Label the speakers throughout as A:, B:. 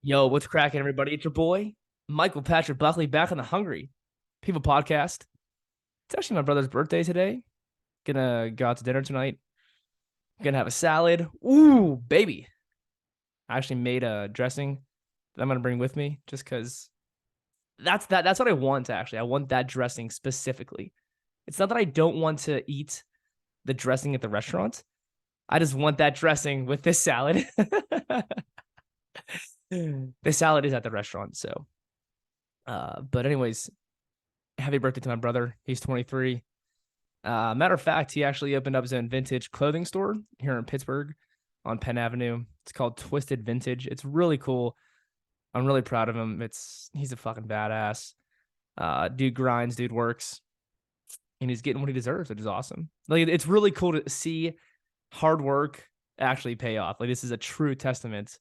A: Yo, what's cracking, everybody? It's your boy, Michael Patrick Buckley, back on the Hungry People podcast. It's actually my brother's birthday today. Gonna go out to dinner tonight. Gonna have a salad. Ooh, baby. I actually made a dressing that I'm gonna bring with me just because that's what I want, actually. I want that dressing specifically. It's not that I don't want to eat the dressing at the restaurant. I just want that dressing with this salad. The salad is at the restaurant, so but anyways, happy birthday to my brother. He's 23. Matter of fact, he actually opened up his own vintage clothing store here in Pittsburgh on Penn Avenue. It's called Twisted Vintage. It's really cool. I'm really proud of him. He's a fucking badass. Dude grinds, dude works, and he's getting what he deserves, which is awesome. Like, it's really cool to see hard work actually pay off. Like, this is a true testament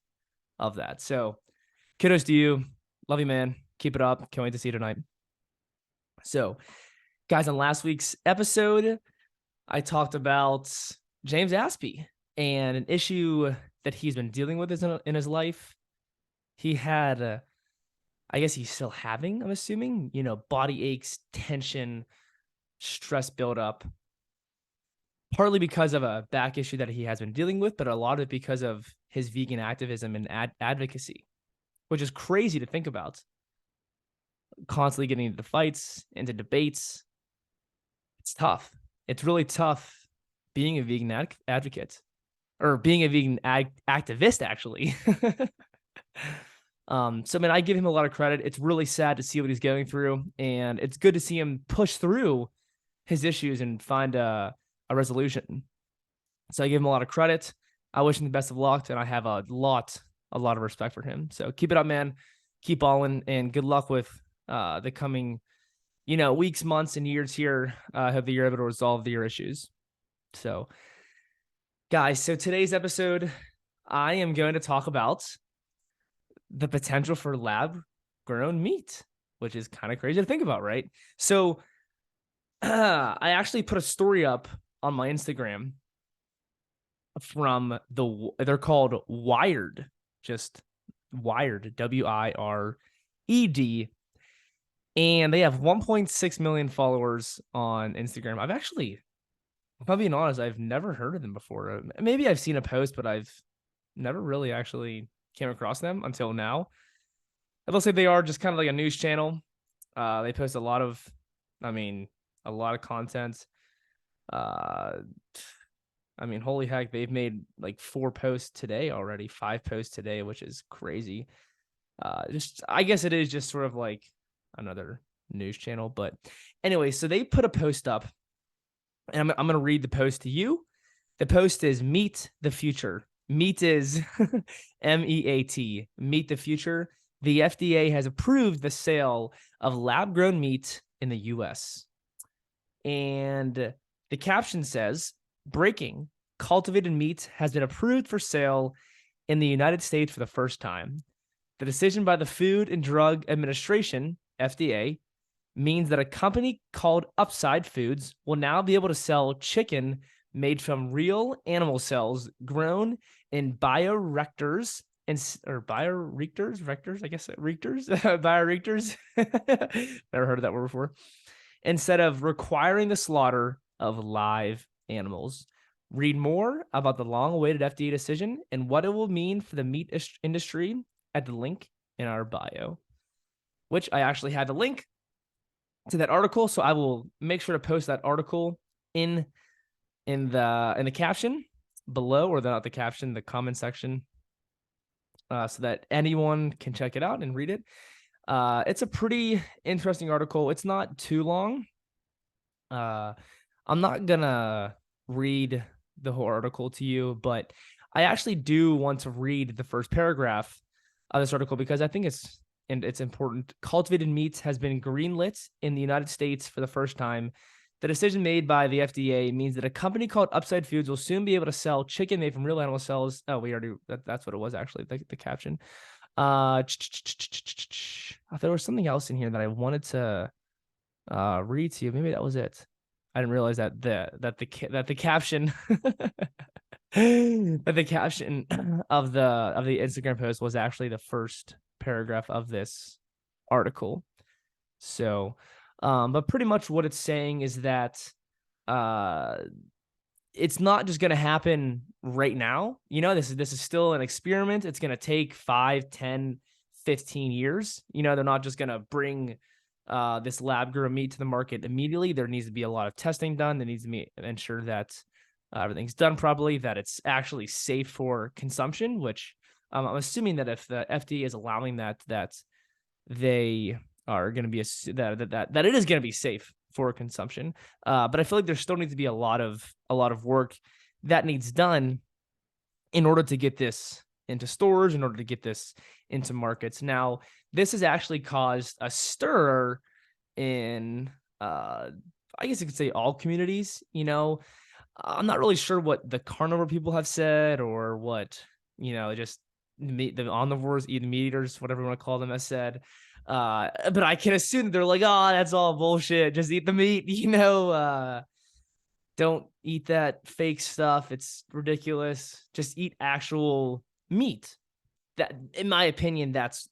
A: of that. So kudos to you. Love you, man. Keep it up. Can't wait to see you tonight. So, guys, on last week's episode, I talked about James Aspie and an issue that he's been dealing with in his life. He had, I guess he's still having, I'm assuming, body aches, tension, stress buildup, partly because of a back issue that he has been dealing with, but a lot of it because of his vegan activism and advocacy, which is crazy to think about. Constantly getting into fights, into debates. It's tough. It's really tough being a vegan advocate, or being a vegan activist, actually. So, man, I give him a lot of credit. It's really sad to see what he's going through, and it's good to see him push through his issues and find a resolution. So I give him a lot of credit. I wish him the best of luck, and I have a lot of respect for him. So keep it up, man. Keep balling, and good luck with the coming, weeks, months, and years here. I hope that you're able to resolve your issues. So, guys, so today's episode, I am going to talk about the potential for lab-grown meat, which is kind of crazy to think about, right? So, I actually put a story up on my Instagram from they're called Wired, just Wired, WIRED, and they have 1.6 million followers on Instagram. If I'm being honest, I've never heard of them before. Maybe I've seen a post, but I've never really actually came across them until now. I will say they are just kind of like a news channel. They post a lot of content. Holy heck, they've made like 4 posts today already, 5 posts today, which is crazy. I guess it is just sort of like another news channel. But anyway, so they put a post up, and I'm going to read the post to you. The post is Meet the Future. Meat is MEAT. Meet the Future. The FDA has approved the sale of lab-grown meat in the U.S. And the caption says, breaking, cultivated meat has been approved for sale in the United States for the first time. The decision by the Food and Drug Administration, FDA, means that a company called Upside Foods will now be able to sell chicken made from real animal cells grown in bioreactors bioreactors. Never heard of that word before. Instead of requiring the slaughter of live animals. Read more about the long-awaited FDA decision and what it will mean for the meat industry at the link in our bio, which I actually have a link to that article, so I will make sure to post that article in the caption below, or not the caption, the comment section, so that anyone can check it out and read it. It's a pretty interesting article. It's not too long. I'm not gonna read the whole article to you, but I actually do want to read the first paragraph of this article because I think it's important. Cultivated meats has been greenlit in the United States for the first time. The decision made by the FDA means that a company called Upside Foods will soon be able to sell chicken made from real animal cells. Oh, that's what it was, actually, the caption. I thought there was something else in here that I wanted to read to you. Maybe that was it. I didn't realize that the caption But the caption of the Instagram post was actually the first paragraph of this article. So, but pretty much what it's saying is that uh it's not just going to happen right now. This is still an experiment. It's going to take 5, 10, 15 years. They're not just going to bring this lab grown meat to the market immediately. There needs to be a lot of testing done. There needs to be ensure that everything's done properly, that it's actually safe for consumption, which I'm assuming that if the FDA is allowing that they are going to be that it is going to be safe for consumption. But I feel like there still needs to be a lot of work that needs done in order to get this into stores, in order to get this into markets. Now, this has actually caused a stir in, I guess you could say, all communities. I'm not really sure what the carnivore people have said, or what, just the omnivores, the meat eaters, whatever you want to call them, has said. But I can assume they're like, oh, that's all bullshit. Just eat the meat, don't eat that fake stuff. It's ridiculous. Just eat actual meat. That, in my opinion, that's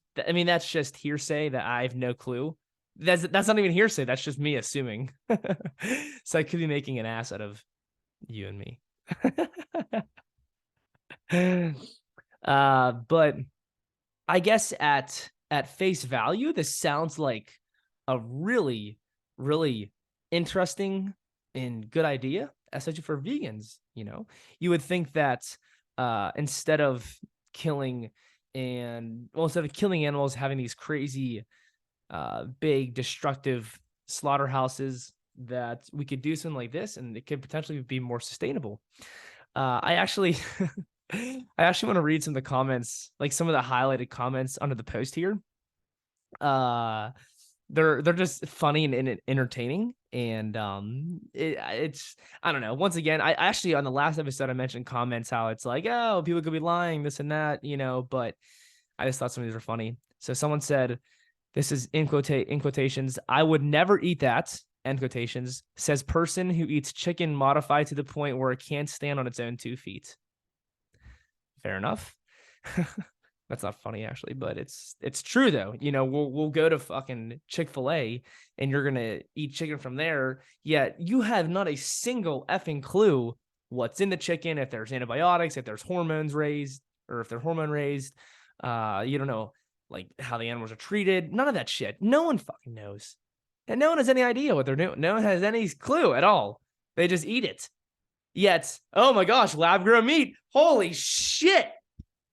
A: just hearsay that I have no clue. That's not even hearsay. That's just me assuming. So I could be making an ass out of you and me. But I guess at face value, this sounds like a really, really interesting and good idea, especially for vegans. You would think that instead of killing animals, having these crazy, big, destructive slaughterhouses, that we could do something like this, and it could potentially be more sustainable. I actually want to read some of the comments, like some of the highlighted comments under the post here. They're just funny and entertaining, and it's, I don't know. Once again, I actually, on the last episode, I mentioned comments how it's like, oh, people could be lying, this and that, but I just thought some of these were funny. So someone said, this is in quotations, "I would never eat that," end quotations, "says person who eats chicken modified to the point where it can't stand on its own 2 feet." Fair enough. That's not funny, actually, but it's true though. We'll go to fucking Chick-fil-A and you're gonna eat chicken from there, yet you have not a single effing clue what's in the chicken, if there's antibiotics, if there's hormones raised, or if they're hormone raised. You don't know, like, how the animals are treated. None of that shit. No one fucking knows. And no one has any idea what they're doing. No one has any clue at all. They just eat it. Yet, oh my gosh, lab grown meat. Holy shit.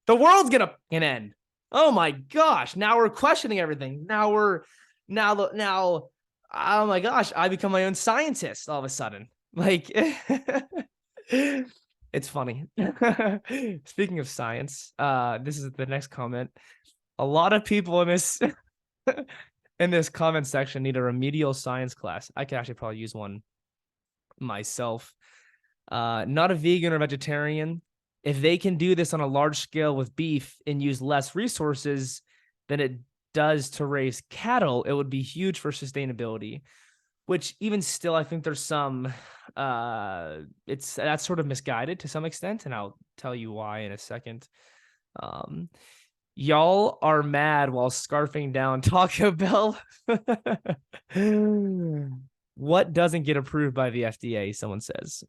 A: The world's gonna end. Oh my gosh. Now we're questioning everything. Now, oh my gosh, I become my own scientist all of a sudden. Like, it's funny. Speaking of science, this is the next comment. A lot of people in this in this comment section need a remedial science class. I could actually probably use one myself. Not a vegan or vegetarian. If they can do this on a large scale with beef and use less resources than it does to raise cattle, it would be huge for sustainability. Which, even still, I think there's some that's sort of misguided to some extent, and I'll tell you why in a second. Y'all are mad while scarfing down Taco Bell. What doesn't get approved by the FDA, someone says.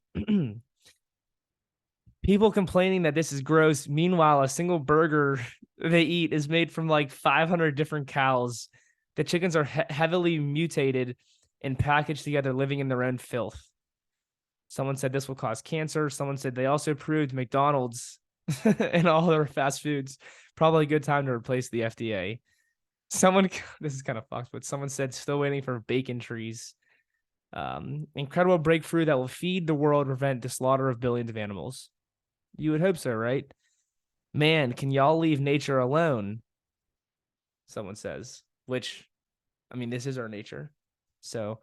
A: People complaining that this is gross. Meanwhile, a single burger they eat is made from like 500 different cows. The chickens are heavily mutated and packaged together, living in their own filth. Someone said this will cause cancer. Someone said they also proved McDonald's and all their fast foods. Probably a good time to replace the FDA. This is kind of fucked, but someone said still waiting for bacon trees. Incredible breakthrough that will feed the world, prevent the slaughter of billions of animals. You would hope so, right? Man, can y'all leave nature alone? Someone says, which, this is our nature. So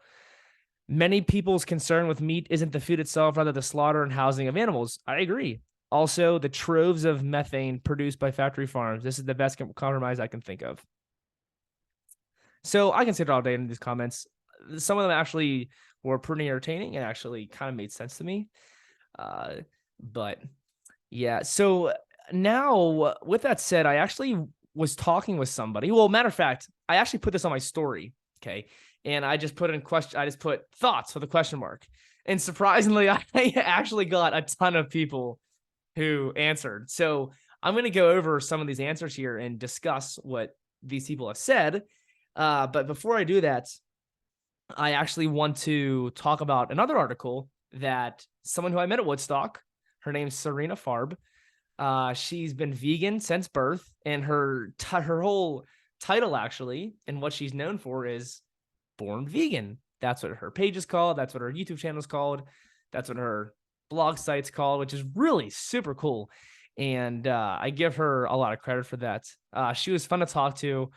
A: many people's concern with meat isn't the food itself, rather the slaughter and housing of animals. I agree. Also, the troves of methane produced by factory farms. This is the best compromise I can think of. So I can sit all day in these comments. Some of them actually were pretty entertaining and actually kind of made sense to me. But Yeah. So now, with that said, I actually was talking with somebody. Well, matter of fact, I actually put this on my story. Okay. And I just put in question, I just put thoughts with a question mark. And surprisingly, I actually got a ton of people who answered. So I'm going to go over some of these answers here and discuss what these people have said. But before I do that, I actually want to talk about another article that someone who I met at Woodstock, her name's Sarina Farb. She's been vegan since birth, and her whole title actually, and what she's known for is Born Vegan. That's what her page is called. That's what her YouTube channel is called. That's what her blog site's called, which is really super cool. And I give her a lot of credit for that. She was fun to talk to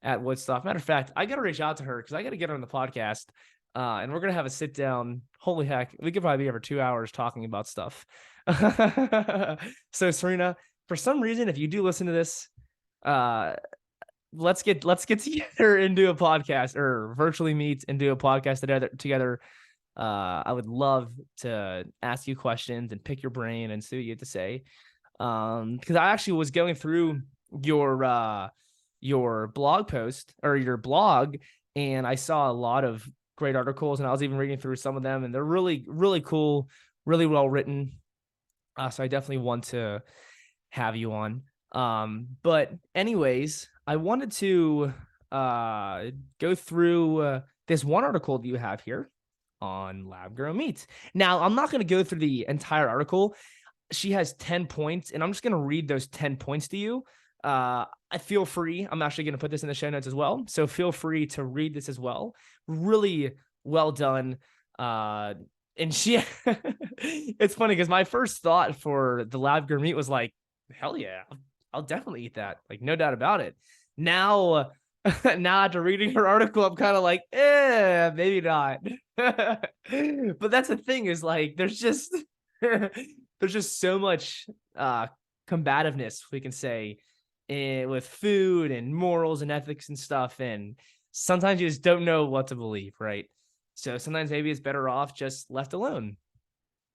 A: at Woodstock. Matter of fact, I got to reach out to her because I got to get her on the podcast. And we're going to have a sit down. Holy heck. We could probably be over 2 hours talking about stuff. So Sarina, for some reason, if you do listen to this, let's get together and do a podcast, or virtually meet and do a podcast together. I would love to ask you questions and pick your brain and see what you have to say. Because I actually was going through your blog post or your blog, and I saw a lot of great articles, and I was even reading through some of them, and they're really, really cool, really well written. So I definitely want to have you on. But anyways, I wanted to go through this one article that you have here on lab grown meat. Now, I'm not going to go through the entire article. She has 10 points, and I'm just going to read those 10 points to you. I feel free. I'm actually going to put this in the show notes as well. So feel free to read this as well. Really well done. And she, it's funny because my first thought for the lab grown meat was like, hell yeah, I'll definitely eat that. Like, no doubt about it. Now, now after reading her article, I'm kind of like, maybe not. But that's the thing, is like, there's just so much combativeness, we can say, with food and morals and ethics and stuff. And sometimes you just don't know what to believe, right? So sometimes maybe it's better off just left alone.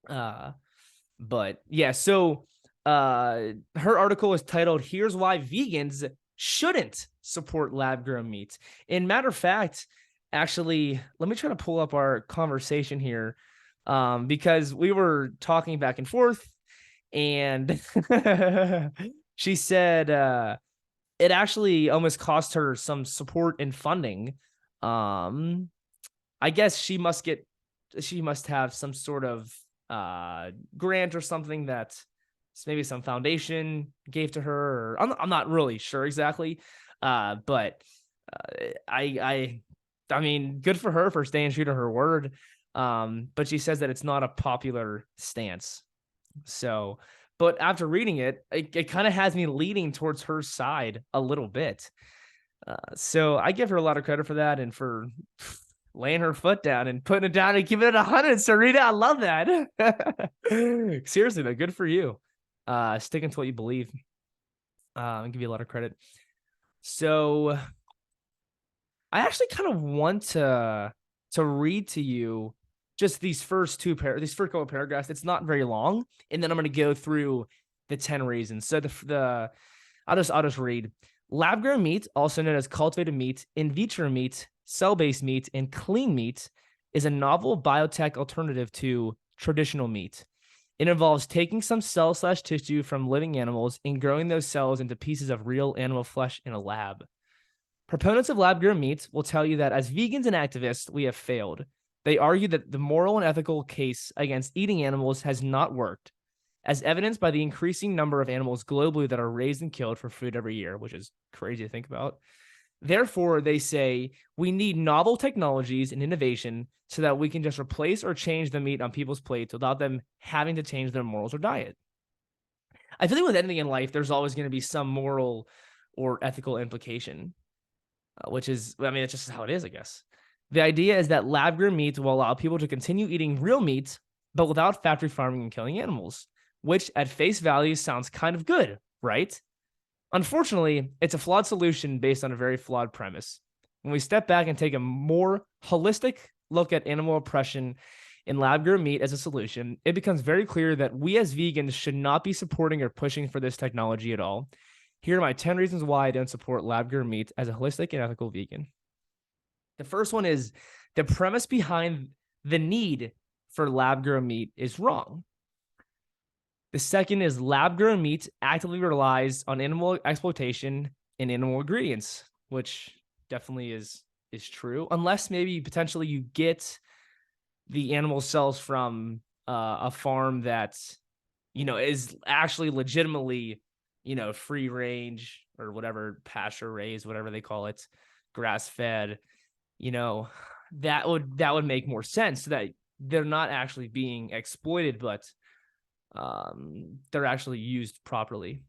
A: But yeah, so her article is titled, "Here's Why Vegans Shouldn't Support Lab-Grown Meat." And matter of fact, actually, let me try to pull up our conversation here, because we were talking back and forth, and she said it actually almost cost her some support and funding. I guess she must have some sort of grant or something that maybe some foundation gave to her, or I'm not really sure exactly. But I mean, good for her for staying true to her word. But she says that it's not a popular stance. So, but after reading it, it kind of has me leaning towards her side a little bit. So I give her a lot of credit for that, and for laying her foot down and putting it down and giving it 100. Sarina, I love that. Seriously, though, good for you. Sticking to what you believe. I'll give you a lot of credit. So I actually kind of want to read to you just these first couple of paragraphs. It's not very long, and then I'm going to go through the 10 reasons. So I'll just read. Lab-grown meat, also known as cultivated meat, in vitro meat, cell-based meat, and clean meat, is a novel biotech alternative to traditional meat. It involves taking some cell/tissue from living animals and growing those cells into pieces of real animal flesh in a lab. Proponents of lab-grown meat will tell you that as vegans and activists, we have failed. They argue that the moral and ethical case against eating animals has not worked, as evidenced by the increasing number of animals globally that are raised and killed for food every year, which is crazy to think about. Therefore, they say we need novel technologies and innovation so that we can just replace or change the meat on people's plates without them having to change their morals or diet. I feel like with anything in life, there's always going to be some moral or ethical implication, which is, I mean, it's just how it is, I guess. The idea is that lab-grown meat will allow people to continue eating real meat, but without factory farming and killing animals, which at face value sounds kind of good, right? Unfortunately, it's a flawed solution based on a very flawed premise. When we step back and take a more holistic look at animal oppression in lab-grown meat as a solution, it becomes very clear that we as vegans should not be supporting or pushing for this technology at all. Here are my 10 reasons why I don't support lab-grown meat as a holistic and ethical vegan. The first one is the premise behind the need for lab-grown meat is wrong. The second is lab-grown meat actively relies on animal exploitation and animal ingredients, which definitely is true, unless maybe potentially you get the animal cells from a farm that is actually legitimately free range or whatever, pasture raised, whatever they call it, grass fed. That would make more sense, so that they're not actually being exploited, but they're actually used properly,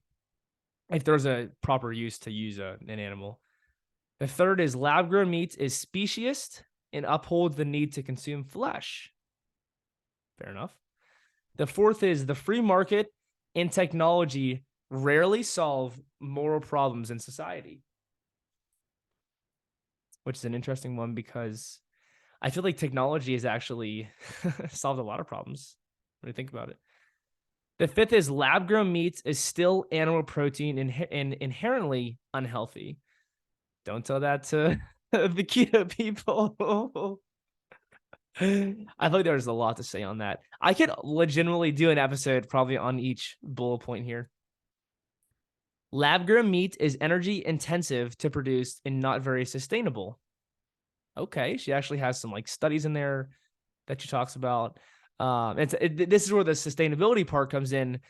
A: if there's a proper use to use an animal. The third is lab-grown meat is speciesist and upholds the need to consume flesh. Fair enough. The fourth is the free market and technology rarely solve moral problems in society, which is an interesting one because I feel like technology has actually solved a lot of problems when you think about it. The fifth is lab-grown meat is still animal protein and inherently unhealthy. Don't tell that to the keto people. I think there's a lot to say on that. I could legitimately do an episode probably on each bullet point here. Lab-grown meat is energy intensive to produce and not very sustainable. Okay, she actually has some studies in there that she talks about. This is where the sustainability part comes in,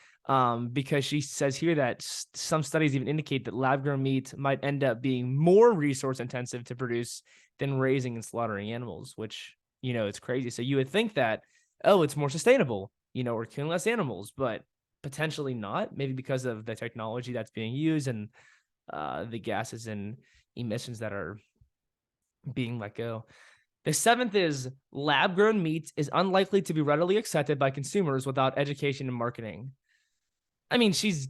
A: because she says here that some studies even indicate that lab-grown meat might end up being more resource intensive to produce than raising and slaughtering animals, which, it's crazy. So you would think that, oh, it's more sustainable, we're killing less animals, but potentially not, maybe because of the technology that's being used and the gases and emissions that are being let go. The seventh is lab-grown meat is unlikely to be readily accepted by consumers without education and marketing. I mean, she's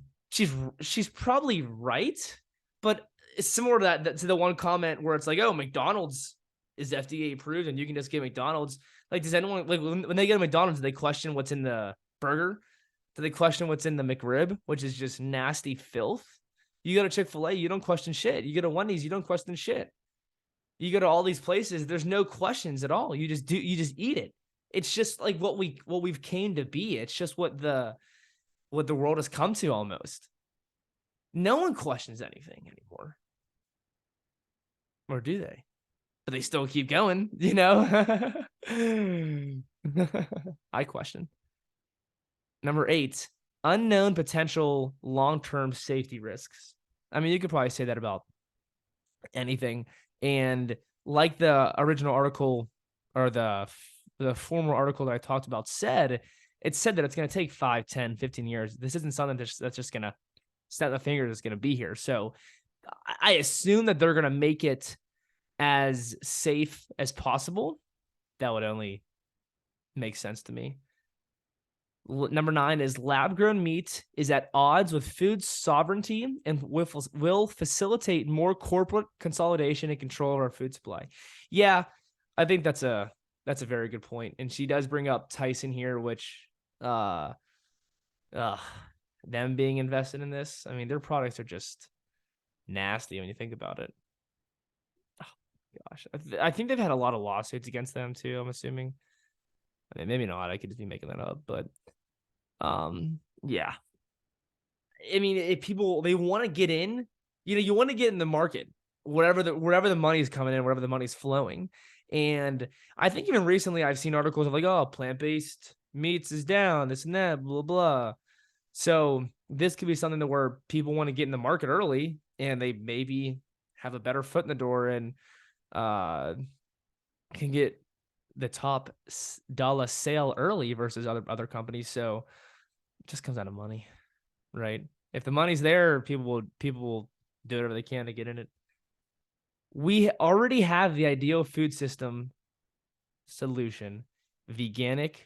A: probably right, but it's similar to the one comment where it's like, oh, McDonald's is FDA approved and you can just get McDonald's. Does anyone, when they get a McDonald's, do they question what's in the burger? Do they question what's in the McRib, which is just nasty filth? You go to Chick-fil-A, you don't question shit. You go to Wendy's, you don't question shit. You go to all these places, there's no questions at all. You just eat it. It's just like what we've came to be. It's just what the world has come to almost. No one questions anything anymore. Or do they? But they still keep going, I question. Number 8, unknown potential long-term safety risks. I mean, you could probably say that about anything. And like the original article or the former article that I talked about said, it said that it's going to take 5, 10, 15 years. This isn't something that's just going to snap the fingers that's going to be here. So I assume that they're going to make it as safe as possible. That would only make sense to me. Number 9 is lab-grown meat is at odds with food sovereignty and will facilitate more corporate consolidation and control of our food supply. Yeah, I think that's a very good point. And she does bring up Tyson here, which them being invested in this. I mean, their products are just nasty when you think about it. Oh, gosh, I think they've had a lot of lawsuits against them too, I'm assuming. I mean, maybe not. I could just be making that up, but yeah. I mean, if people they want to get in, you want to get in the market, wherever the money is coming in, wherever the money's flowing. And I think even recently I've seen articles of oh, plant-based meats is down, this and that, blah blah. So this could be something to where people want to get in the market early, and they maybe have a better foot in the door and can get the top dollar sale early versus other companies. So it just comes out of money, right? If the money's there, people will do whatever they can to get in it. We already have the ideal food system solution, veganic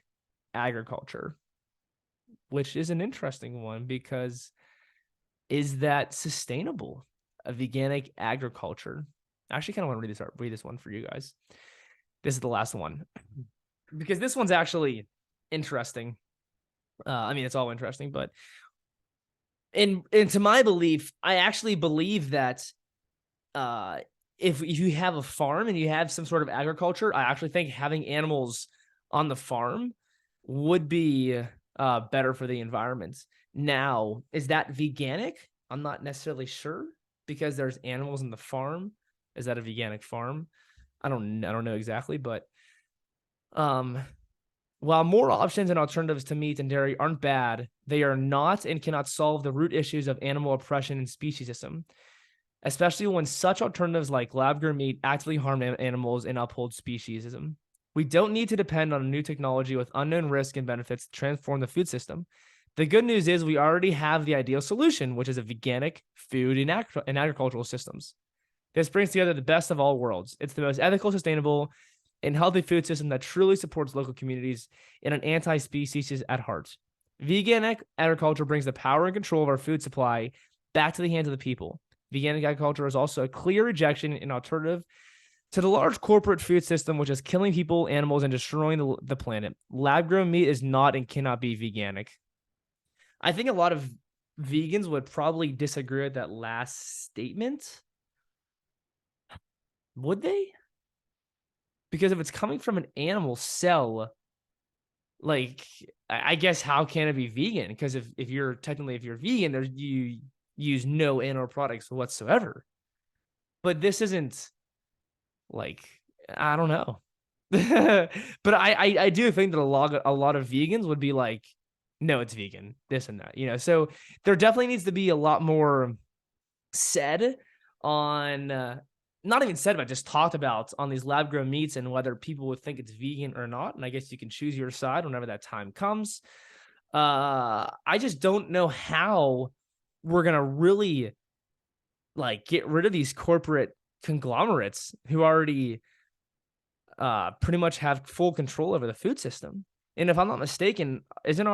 A: agriculture, which is an interesting one because is that sustainable? A veganic agriculture. I actually kind of want to read this one for you guys. This is the last one. because this one's actually interesting. I mean, it's all interesting, but to my belief, I actually believe that uh, if you have a farm and you have some sort of agriculture, I actually think having animals on the farm would be better for the environment. Now, is that veganic? I'm not necessarily sure because there's animals in the farm. Is that a veganic farm? I don't know exactly, but um while more options and alternatives to meat and dairy aren't bad, they are not and cannot solve the root issues of animal oppression and speciesism, especially when such alternatives like lab-grown meat actively harm animals and uphold speciesism. We don't need to depend on a new technology with unknown risk and benefits to transform the food system. The good news is we already have the ideal solution, which is a veganic food and agricultural systems. This brings together the best of all worlds. It's the most ethical, sustainable, and healthy food system that truly supports local communities and an anti-species at heart. Vegan agriculture brings the power and control of our food supply back to the hands of the people. Vegan agriculture is also a clear rejection and alternative to the large corporate food system, which is killing people, animals, and destroying the planet. Lab-grown meat is not and cannot be veganic. I think a lot of vegans would probably disagree with that last statement. Would they? Because if it's coming from an animal cell, like I guess how can it be vegan? Because if you're vegan, there's you use no animal products whatsoever. But this isn't like I don't know. But I do think that a lot of vegans would be like, no, it's vegan, this and that, you know. So there definitely needs to be a lot more said on not even said about, just talked about on these lab grown meats and whether people would think it's vegan or not. And I guess you can choose your side whenever that time comes. I just don't know how we're gonna really like get rid of these corporate conglomerates who already pretty much have full control over the food system. And if I'm not mistaken, isn't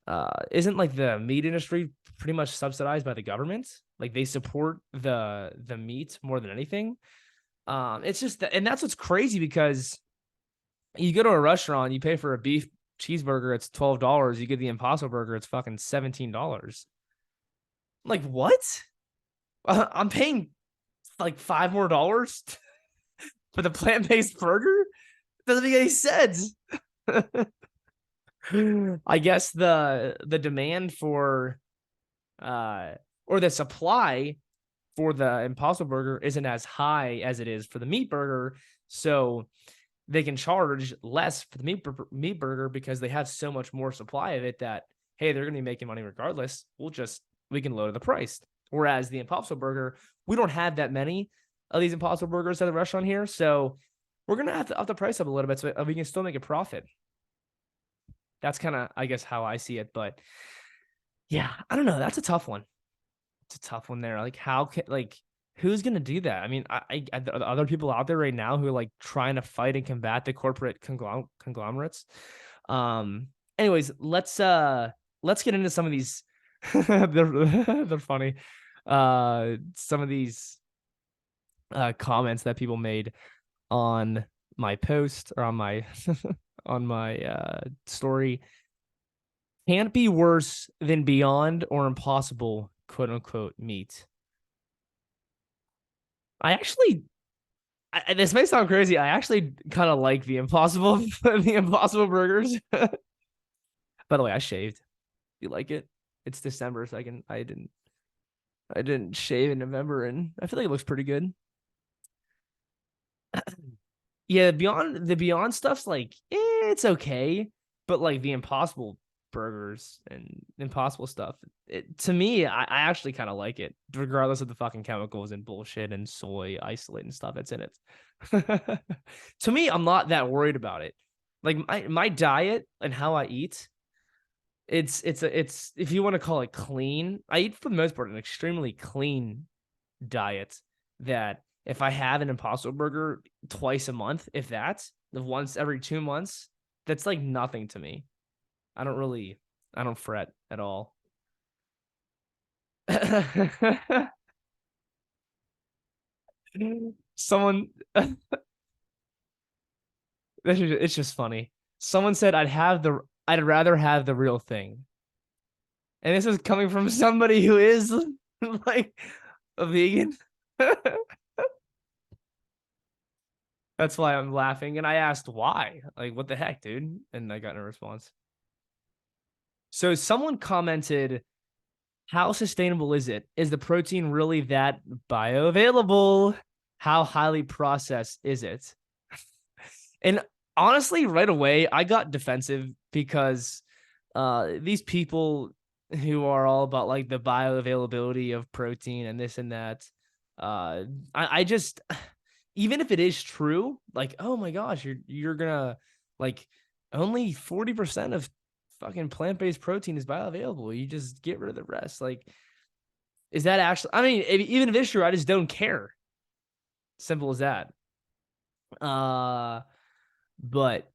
A: like the meat industry pretty much subsidized by the government? Like they support the meat more than anything. It's just that, and that's what's crazy because you go to a restaurant, you pay for a beef cheeseburger, it's $12. You get the Impossible Burger, it's fucking $17. Like what? I'm paying like $5 more for the plant based burger. Doesn't make any sense. I guess the demand for or the supply for the Impossible Burger isn't as high as it is for the meat burger, so they can charge less for the meat burger because they have so much more supply of it that hey, they're going to be making money regardless. We can lower the price. Whereas the Impossible Burger, we don't have that many of these Impossible Burgers at the restaurant here, so we're going to have to up the price up a little bit so we can still make a profit. That's kind of, I guess, how I see it. But yeah, I don't know. That's a tough one. It's a tough one there. Like, how can like who's gonna do that? I mean, are there other people out there right now who are like trying to fight and combat the corporate conglomerates. Um. Anyways, let's get into some of these. They're funny. Some of these comments that people made on my post or on my on my story. Can't be worse than Beyond or Impossible, quote unquote, meat. I actually, this may sound crazy. I actually kind of like the Impossible, the Impossible burgers. By the way, I shaved. You like it? It's December, so I didn't shave in November, and I feel like it looks pretty good. Yeah, the Beyond stuff's like it's okay, but like the Impossible burgers and Impossible stuff, to me, I actually kind of like it, regardless of the fucking chemicals and bullshit and soy isolate and stuff that's in it. To me, I'm not that worried about it. Like my diet and how I eat, it's if you want to call it clean, I eat for the most part an extremely clean diet that if I have an Impossible Burger twice a month, if that's the once every 2 months, that's like nothing to me. I don't fret at all. Someone It's just funny. Someone said I'd rather have the real thing. And this is coming from somebody who is like a vegan. That's why I'm laughing. And I asked why. Like, what the heck, dude? And I got no response. So someone commented, how sustainable is it? Is the protein really that bioavailable? How highly processed is it? And honestly, right away, I got defensive because these people who are all about like the bioavailability of protein and this and that, I just, even if it is true, like, oh my gosh, you're gonna like only 40% of fucking plant-based protein is bioavailable. You just get rid of the rest. Like, is that actually, I mean, even if it's true, I just don't care. Simple as that. But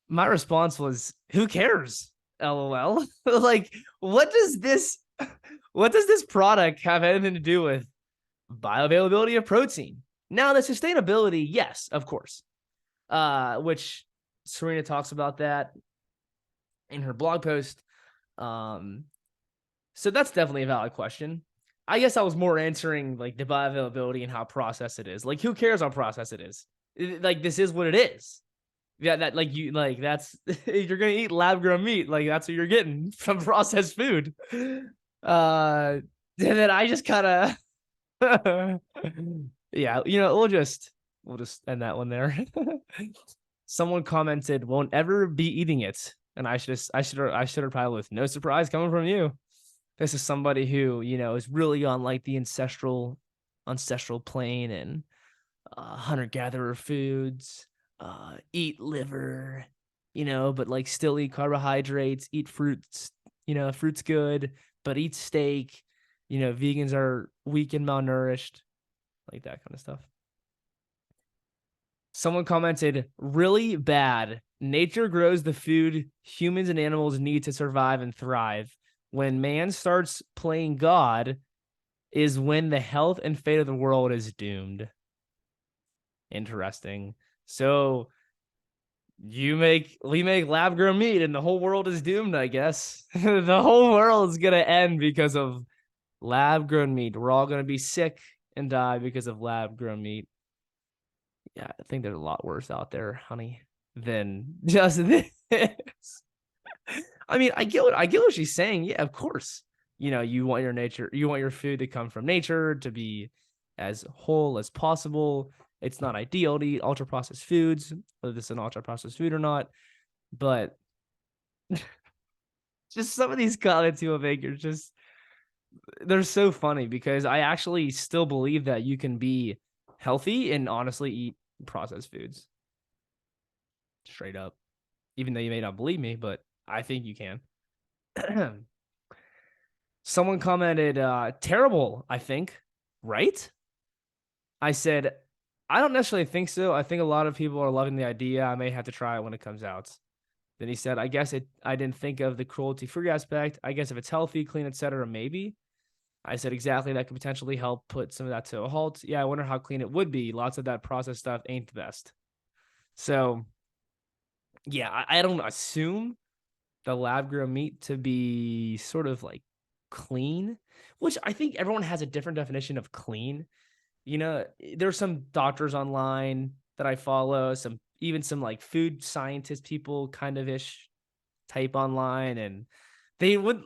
A: my response was, who cares? LOL. Like, what does this product have anything to do with bioavailability of protein? Now, the sustainability, yes, of course. Which Sarina talks about that in her blog post. So that's definitely a valid question. I guess I was more answering like the bioavailability and how processed it is. Like, who cares how processed it is? Like, this is what it is. Yeah, that like you like that's you're gonna eat lab grown meat. Like, that's what you're getting from processed food. And then I just kind of yeah, we'll just end that one there. Someone commented, "Won't ever be eating it," and I should have probably with no surprise coming from you. This is somebody who is really on like the ancestral plane and hunter gatherer foods, eat liver, but like still eat carbohydrates, eat fruits, fruit's good, but eat steak. Vegans are weak and malnourished, like that kind of stuff. Someone commented, really bad. Nature grows the food humans and animals need to survive and thrive. When man starts playing God is when the health and fate of the world is doomed. Interesting. So we make lab grown meat and the whole world is doomed, I guess. The whole world is going to end because of lab grown meat. We're all going to be sick and die because of lab grown meat. Yeah, I think there's a lot worse out there, honey, than just this. I mean, I get what she's saying. Yeah, of course. You want your food to come from nature, to be as whole as possible. It's not ideal to eat ultra processed foods, whether this is an ultra processed food or not. But just some of these comments you'll make are just, they're so funny because I actually still believe that you can be healthy and honestly eat processed foods. Straight up. Even though you may not believe me, but I think you can. Someone commented, terrible, I think, right? I said, I don't necessarily think so. I think a lot of people are loving the idea. I may have to try it when it comes out. Then he said, I didn't think of the cruelty-free aspect. I guess if it's healthy, clean, etc., maybe. I said, exactly, that could potentially help put some of that to a halt. Yeah, I wonder how clean it would be. Lots of that processed stuff ain't the best. So, yeah, I don't assume the lab-grown meat to be sort of like clean, which I think everyone has a different definition of clean. There's some doctors online that I follow, some like food scientist people kind of ish type online, and they would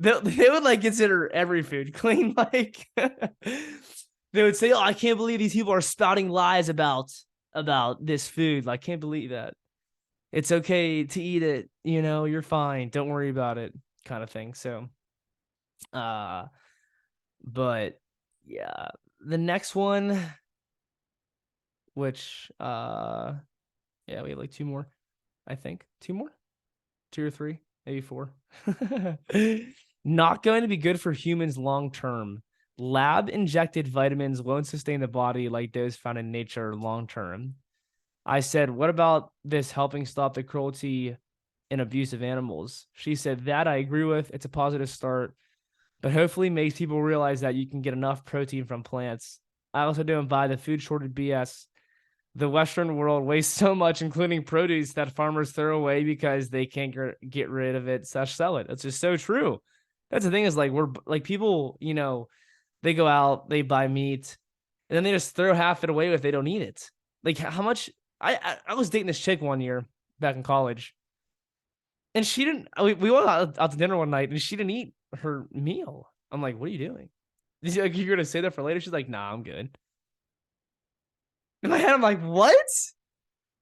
A: they would like consider every food clean. Like they would say, "Oh, I can't believe these people are spouting lies about this food. Like, can't believe that. It's okay to eat it. You're fine. Don't worry about it," kind of thing. So, but yeah, the next one, which yeah, we have like two more, I think. Two more? Two or three, maybe four. Not going to be good for humans long term. Lab injected vitamins won't sustain the body like those found in nature long term. I said, what about this helping stop the cruelty and abuse of animals? She said, that I agree with. It's a positive start, but hopefully makes people realize that you can get enough protein from plants. I also don't buy the food shortage BS. The Western world wastes so much, including produce, that farmers throw away because they can't get rid of it, such sell it. That's just so true. That's the thing is like we're like people, they go out, they buy meat, and then they just throw half it away if they don't eat it. Like how much I was dating this chick one year back in college, and she didn't. We went out to dinner one night, and she didn't eat her meal. I'm like, what are you doing? Like, you're gonna say that for later? She's like, nah, I'm good. In my head, I'm like, what?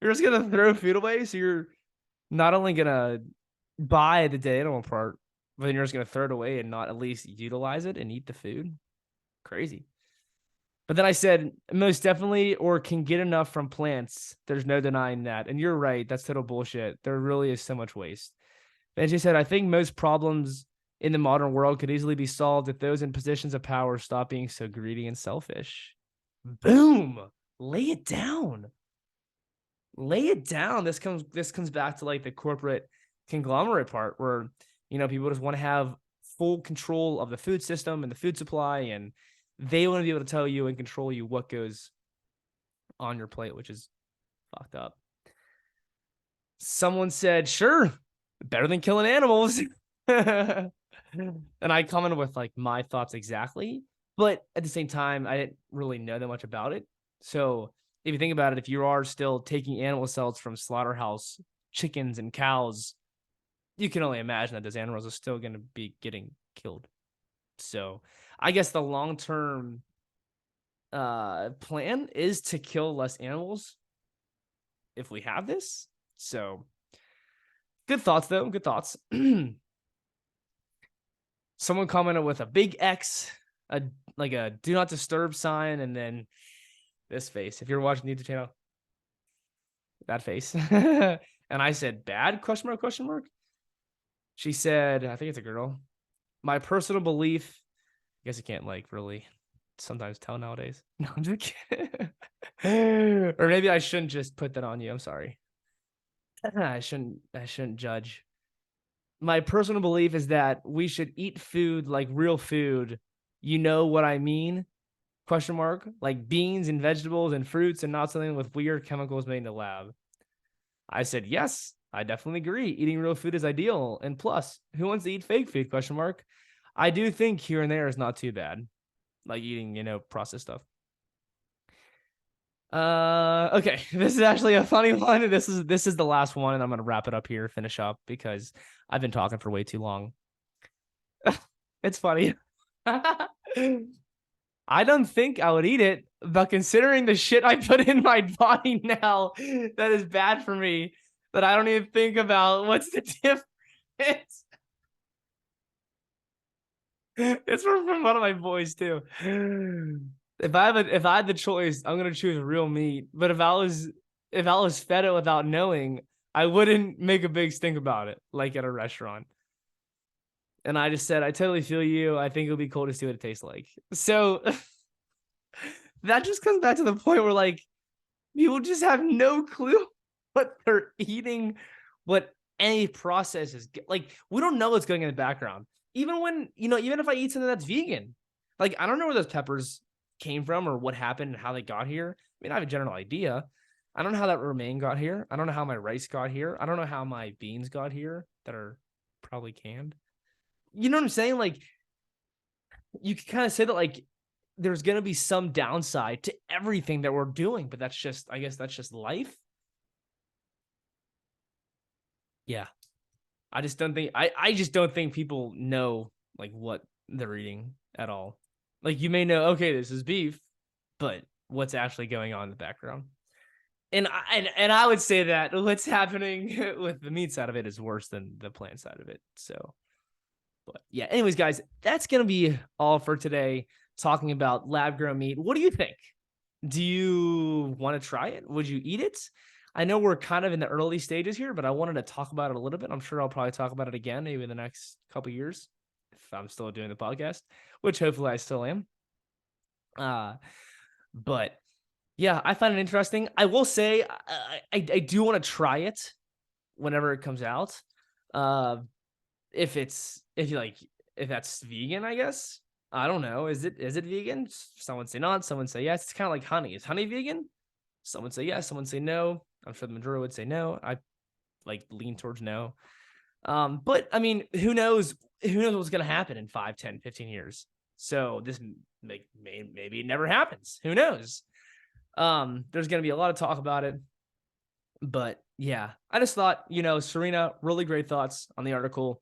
A: You're just gonna throw food away? So you're not only gonna buy the dead animal part, but then you're just gonna throw it away and not at least utilize it and eat the food? Crazy. But then I said, most definitely, or can get enough from plants. There's no denying that. And you're right. That's total bullshit. There really is so much waste. And she said, I think most problems in the modern world could easily be solved if those in positions of power stop being so greedy and selfish. Boom. Lay it down. Lay it down. This comes back to like the corporate conglomerate part where, people just want to have full control of the food system and the food supply, and they want to be able to tell you and control you what goes on your plate, which is fucked up. Someone said, sure, better than killing animals. And I commented with like my thoughts exactly, but at the same time, I didn't really know that much about it. So if you think about it, if you are still taking animal cells from slaughterhouse chickens and cows, you can only imagine that those animals are still going to be getting killed. So I guess the long-term plan is to kill less animals if we have this. So good thoughts, though. Good thoughts. Someone commented with a big X, like a do not disturb sign, and then this face. If you're watching the YouTube channel, that face. And I said, bad? Question mark, question mark. She said, I think it's a girl. My personal belief, I guess you can't like really sometimes tell nowadays. No, I'm just kidding. Or maybe I shouldn't just put that on you. I'm sorry. I shouldn't judge. My personal belief is that we should eat food like real food. You know what I mean? Question mark. Like beans and vegetables and fruits, and not something with weird chemicals made in the lab. I said, yes, I definitely agree. Eating real food is ideal. And plus, who wants to eat fake food? Question mark. I do think here and there is not too bad. Like eating, processed stuff. Okay. This is actually a funny one. This is the last one, and I'm gonna wrap it up here, finish up, because I've been talking for way too long. It's funny. I don't think I would eat it, but considering the shit I put in my body now, that is bad for me, that I don't even think about what's the difference. It's from one of my boys too. If I had the choice, I'm gonna choose real meat. But if I was fed it without knowing, I wouldn't make a big stink about it, like at a restaurant. And I just said, I totally feel you. I think it'll be cool to see what it tastes like. So that just comes back to the point where like people just have no clue what they're eating, what any process is. Like we don't know what's going in the background. Even when, even if I eat something that's vegan, like I don't know where those peppers came from or what happened and how they got here. I mean, I have a general idea. I don't know how that romaine got here. I don't know how my rice got here. I don't know how my beans got here that are probably canned. You know what I'm saying? Like, you can kind of say that, like, there's going to be some downside to everything that we're doing, but I guess that's just life. Yeah. I just don't think people know, like, what they're eating at all. Like, you may know, okay, this is beef, but what's actually going on in the background? And I would say that what's happening with the meat side of it is worse than the plant side of it. So, but yeah, anyways, guys, that's going to be all for today, talking about lab grown meat. What do you think? Do you want to try it? Would you eat it? I know we're kind of in the early stages here, but I wanted to talk about it a little bit. I'm sure I'll probably talk about it again, maybe in the next couple of years, if I'm still doing the podcast, which hopefully I still am. But yeah, I find it interesting. I will say I do want to try it whenever it comes out. If that's vegan, I guess. I don't know. Is it vegan? Someone say not, someone say yes. It's kind of like honey. Is honey vegan? Some would say yes, some would say no. I'm sure the majority would say no. I like lean towards no. But I mean, who knows? Who knows what's going to happen in 5, 10, 15 years? So this maybe it never happens. Who knows? There's going to be a lot of talk about it. But yeah, I just thought, Sarina, really great thoughts on the article.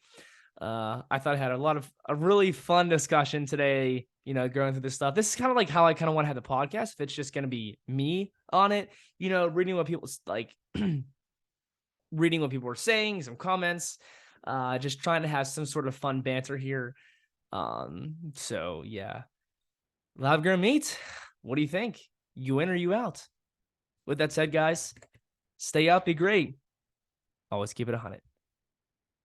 A: I thought I had a really fun discussion today, going through this stuff. This is kind of like how I kind of want to have the podcast. If it's just going to be me on it, reading what people like, reading what people were saying, some comments, just trying to have some sort of fun banter here. So yeah, live grown meat. What do you think? You in or you out? With that said, guys, stay up, be great. Always keep it 100.